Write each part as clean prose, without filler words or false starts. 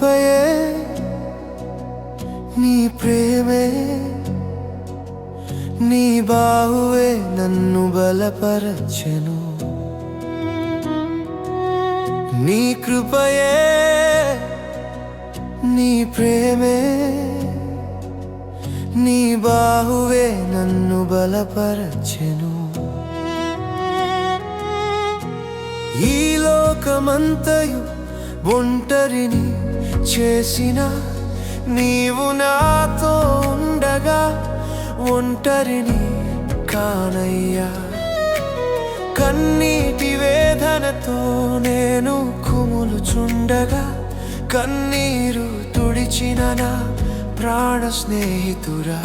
కృపయే నీ ప్రేమే నీ బాహువే నన్ను బలపరచెను నీ కృపయే నీ ప్రేమే నీ బాహువే నన్ను బలపరచెను ఈ లోకమంతయు ఒంటరిని చేసిన నీవు నాతో ఉండగా ఒంటరిని కానయ్యా కన్నీటి వేదనతో నేను కుములుచుండగా కన్నీరు తుడిచిన నా ప్రాణ స్నేహితురా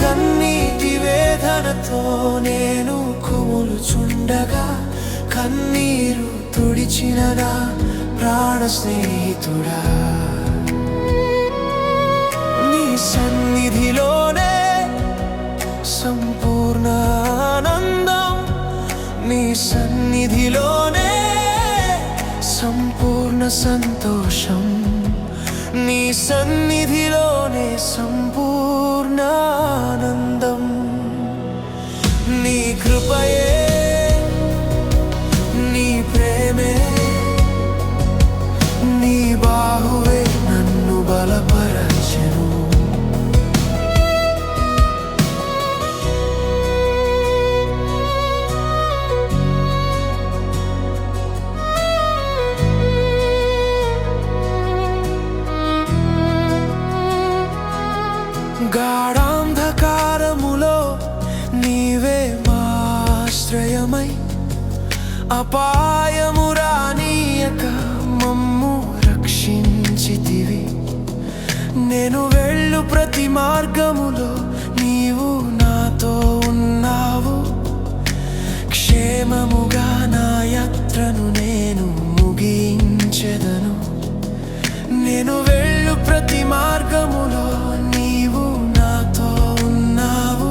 కన్నీటి వేదనతో నేను కుములుచుండగా కన్నీరు తుడిచిన నా ప్రాణ స్నేహితుడా నీ సన్నిధిలోనే సంపూర్ణ ఆనందం నీ సన్నిధిలోనే సంపూర్ణ సంతోషం నీ సన్నిధిలోనే సంపూర్ణ ఆనందం నీ కృపయే నీ ప్రేమే నీ బాహువే నన్ను బలపరచెను గాఢాంధకారములో నీవే మాశ్రయమై అపాయము రానీయక మమ్ము రక్షించితివి నేను వెళ్ళు ప్రతి మార్గములో నీవు నాతో ఉన్నావు క్షేమముగా నా యాత్రను నేను ముగించెదను నేను వెళ్ళు ప్రతి మార్గములో నీవు నాతో ఉన్నావు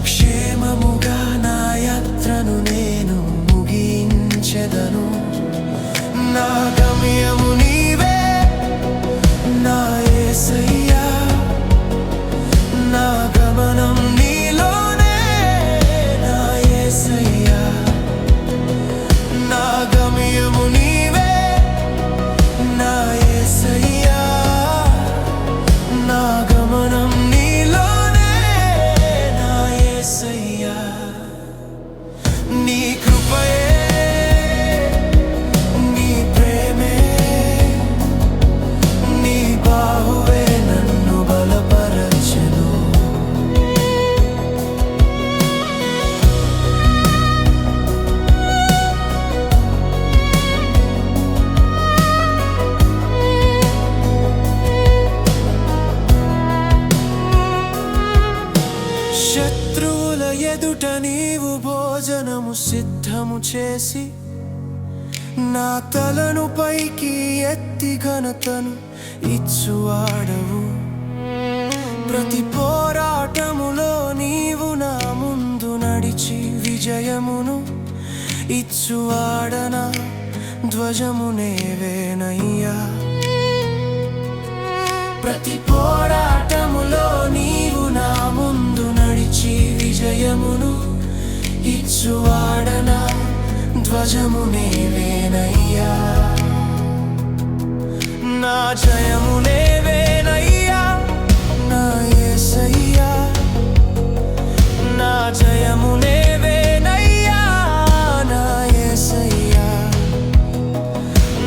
క్షేమముగా నా యాత్రను నేను ముగించెదను నా గమ్యము నీవే నా యేసయ్యా నా గమనం నీలోనే నా యేసయ్యా నా గమ్యము నీవే నా యేసయ్యా నా గమనం నీలోనే నా యేసయ్యా నీ కృపయే నీ ప్రేమే నీ బాహువే నన్ను బలపరచెను శత్రువుల ఎదుట నీవు భోజనము సిద్ధము చేసి నా తలను పైకి ఎత్తి ఘనతను ఇచ్చువాడవు ప్రతి పోరాటములో నీవు నా ముందు నడిచి విజయమును ఇచ్చువాడనా ధ్వజము నేవేనయ్యా ప్రతి పోరాటములో నీవు నా ముందు నడిచి విజయమును ఇచ్చువాడనా ధ్వజము నేవేనయ్యా నా జయము నేవేనయ్యా నా యేసయ్యా నా జయము నేవేనయ్యా నా యేసయ్యా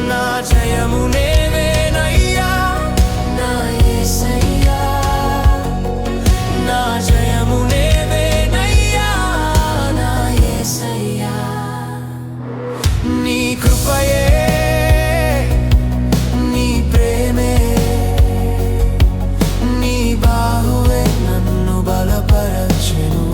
నా జయము నేవేనయ్యా నా యేసయ్యా నా జయము నేవేనయ్యా నా యేసయ్యా నీ కృపయే నీ ప్రేమే నీ బాహువే నన్ను బలపరచెను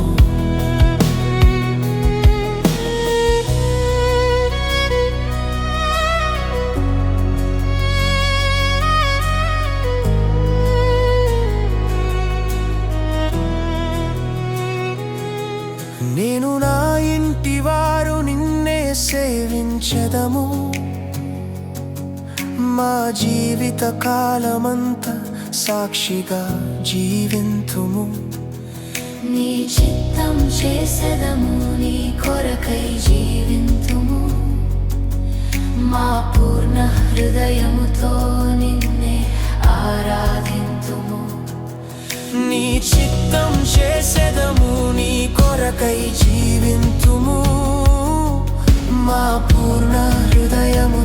నేను నా ఇంటి వారు నిన్నే సేవించెదము మా జీవిత కాలమంతా సాక్షిగా జీవింతుము. నీ చిత్తం చేసెదము, నీ కొరకై జీవింతుము. మా పూర్ణ హృదయముతో నిన్నే ఆరాధింతుము. నీ చిత్తం చేసెదము, నీ కొరకై జీవింతుము. మా పూర్ణ హృదయము